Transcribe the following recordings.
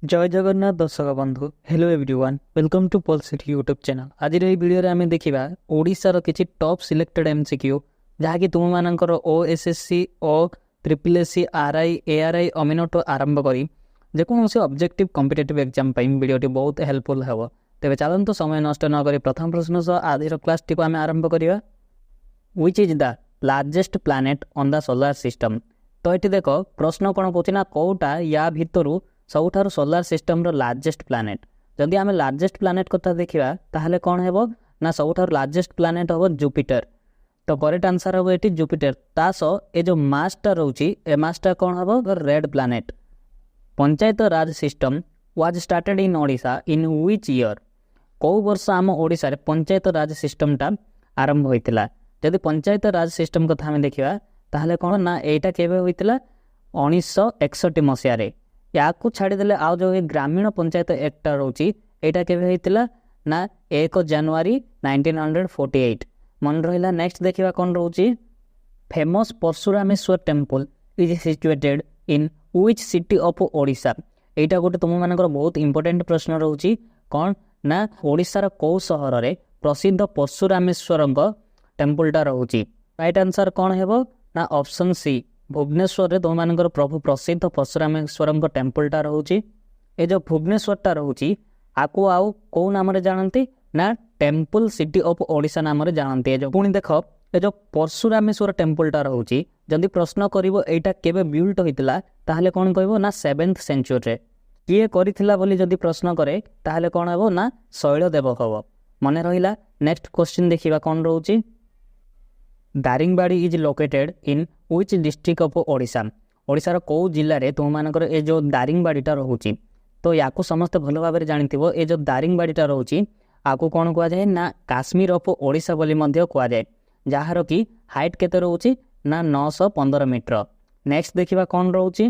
जय जगन्नाथ दर्शक बंधु हेलो एवरीवन वेलकम टू पल सिटी यूट्यूब चैनल। आज ये वीडियो आम देखा ओडिशार किसी टॉप सिलेक्टेड एमसीक्यू जहाँकि तुम मानकर ओएसएससी ओ ट्रिपल आरआई एआरआई अमिनोटो आरंभ करी जेकोसी ऑब्जेक्टिव कॉम्पिटिटिव एग्जाम वीडियोटी बहुत हेल्पफुल हे। तेज चलते समय नष्ट नक प्रथम प्रश्न सह आज क्लास टी आम आरंभ करवा। Which is the largest planet on the solar system. तो ये देख प्रश्न कौन कहना कौटा या भितर सबुठार सोलार सिस्टम रो लार्जेस्ट प्लैनेट। जदि आम लार्जेस्ट प्लैनेट कथा देखा ताहले कौन हेबो ना सबुठार लार्जेस्ट प्लैनेट हम जुपिटर। तो करेक्ट आंसर हम ये जुपिटर। तास ए जो मासटा रोची ए मासटा कौन हम red planet. Panchayat Raj system was started in Odisha in which year. कौ वर्ष आम ओडिशा रे पंचायत राज सिस्टमटा आरंभ होइतिला। जदि पंचायत राज सिस्टम कथा आम देखा ताहले कौन ना एटा केबे होइतिला 1961 मसीह। या छाड़देले आउ जो ग्रामीण पंचायत एक्टा रोची एटा केबे होइतिला ना 1 जनवरी 1948 मन रहिला। नेक्स्ट देखिबा कौन रोची famous Parashurameswar temple is situated in which city of Odisha. एटा गोटे तुम मानकर बहुत इंपोर्टेंट प्रश्न रोची कौन ना ओडिशार कौ सहर रे प्रसिद्ध परशुरामेश्वर टेम्पलटा रोची। राइट आंसर कौन हेबो ना ऑप्शन सी भुवनेश्वर रे तुम मानकर प्रभु प्रसिद्ध परशुरामेश्वर टेम्पलटा रोची। ए जो भुवनेश्वरटा रोची आकु आउ कौ नाम जानती ना टेम्पल सिटी ऑफ ओडिशा नाम जानती। जो पुणी देख ए जो परशुरामेश्वर टेम्पलटा रोची जदि प्रश्न करिवो एटा केबे बिल्ट होइतिला ताहले कौन कहबो ना 7th सेंचुरी रे किए करिथिला बोली जदि प्रश्न करे ताहले कौन हेबो ना शैलदेव हबो। मने रहिला। नेक्स्ट क्वेश्चन देखिबा कौन रोची Daringbadi is located in which district of Odisha. ओडिशार कौ जिल्ला रे तुम मानकर ए जो दारिंगबाड़ीटा रोची तो याकू समस्त भल भाव जानिथिबो। ए जो दारिंगबाड़ीटा रोची आकू कौन कह जाए ना काश्मीर ऑफ ओडिशा बोली मध्य कह जाए जार की हाइट केते रोची ना 915 मीटर। नेक्स्ट देखिबा कौन रोची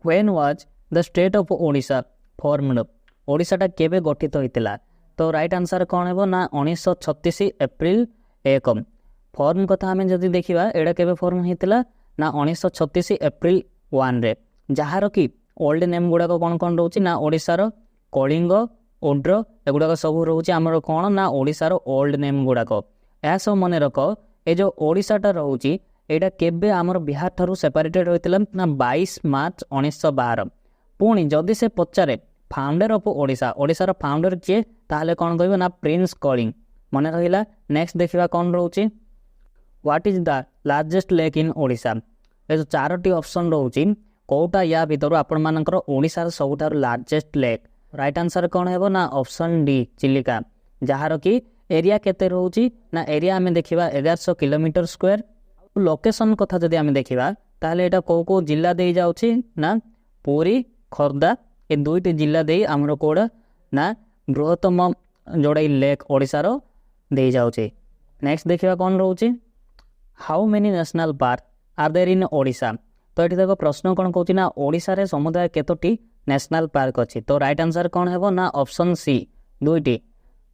when was the state of Odisha formed. ओडिशाटा केबे गठित होइतिला। तो राइट आंसर कौन हेबो ना 1936 एप्रिल 1। फॉर्म कथा आम जदि देखा एटा केबे फॉर्म होइतिला ना 1936 एप्रिल 1 रे जार की ओल्ड नेम गुड़ाक कौन कौन रोची ना ओडिशार कलिंग ओड्र एगुड़ाक सब रोचे आमर कौन ना ओडिशार ओल्ड नेम गुड़ाक। यह सब मन रख ए जो ओडिशाटा रोची एटा केबे आमर बिहार ठारू सेपरेटेड होइतिला ना 22 मार्च 1912। पुणी जदि से पचारे फाउंडर ऑफ ओडिशा ओडिशार फाउंडर किए ताहले कौन कहबो ना प्रिंस कलिंग। मन रहिला। नेक्स्ट देखिबा कौन रोची what is the largest lake in Odisha. ये जो 4टी ऑप्शन रोची कौटा या भितर आपण मानकर ओडिशार सबुठार लार्जेस्ट लेक। राइट आंसर कौन हेबो ना ऑप्शन डी चिलिका जार की एरिया केते रोची ना एरिया आम देखा 1100 किलोमीटर स्क्वायर। लोकेशन कथा जदि आम देखा ताहले एटा कौ जिला दे जाउची ना पुरी खोर्धा ए 2टी जिला दे आमर कोड़ा ना बृहत्तम जोड़ा लेक ओडिशार दे जाउची। नेक्स्ट देखिबा कौन रोची how many national park are there in Odisha. तो ये देख प्रश्न कौन कहूँ ना ओडिशा रे समुदाय केतोटी नेशनल पार्क अच्छी। तो राइट आंसर कौन हेबो ना ऑप्शन सी 2टी।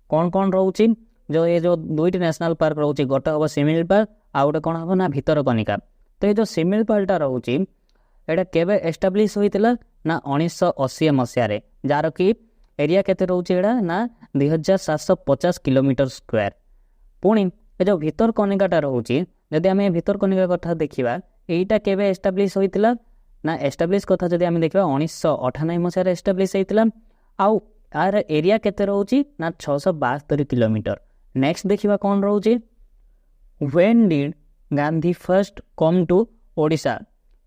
कौन कौन रोची जो ये जो 2टी नेशनल पार्क रोची गोटे हम शिमिलीपाल आउ गोटे कौन हम ना भितरकनिका। तो ये जो शिमिलीपालटा रोची एटा केबे एस्टाब्लिश होइतिला ना 1980 मसीह जार की एरिया केते रोची एटा ना 2750 किलोमीटर स्क्वायर। पुणी ये जो भितरकनिकाटा रोची जदि आम भितरकनिका कथा देखा यहीटा केबे एस्टाब्लिश होइतिला ना एस्टाब्लिश कथा जदि आम देखा 1998 मसीह एस्टाब्लिश होइतिला आउ यार एरिया केते रोची ना 672 किलोमीटर। नेक्स्ट देखिबा कौन रोची when did Gandhi first come to Odisha.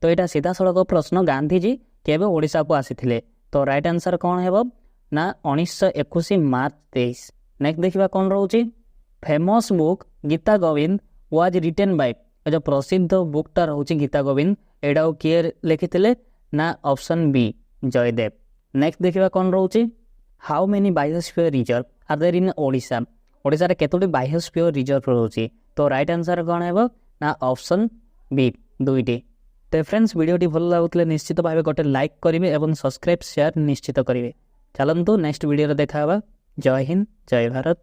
तो यहाँ सीधा सड़क प्रश्न गांधीजी केबे ओडिशा को आसीथिले। तो राइट आंसर कौन हेबो ना 1921 मार्च 23। नेक्स्ट देखिबा कौन रोची famous book Gita Govind was written by. जो प्रसिद्ध बुकटा रोची गीता गोविंद एटा किए लिखिथिले ना ऑप्शन बी जयदेव। नेक्स्ट देखिबा कौन रोची how many biosphere reserve are there in Odisha. Odisha रे केतोटी बायोस्फीयर रिजर्व रोची। तो राइट आंसर कौन हेबो ना ऑप्शन बी 2टी। तो फ्रेंड्स वीडियोटी भल लगुले निश्चित भाव गोटे लाइक करेंगे और सब्सक्राइब शेयर निश्चित करेंगे। चलतु नेक्स्ट वीडियो देखा। जय हिंद जय भारत।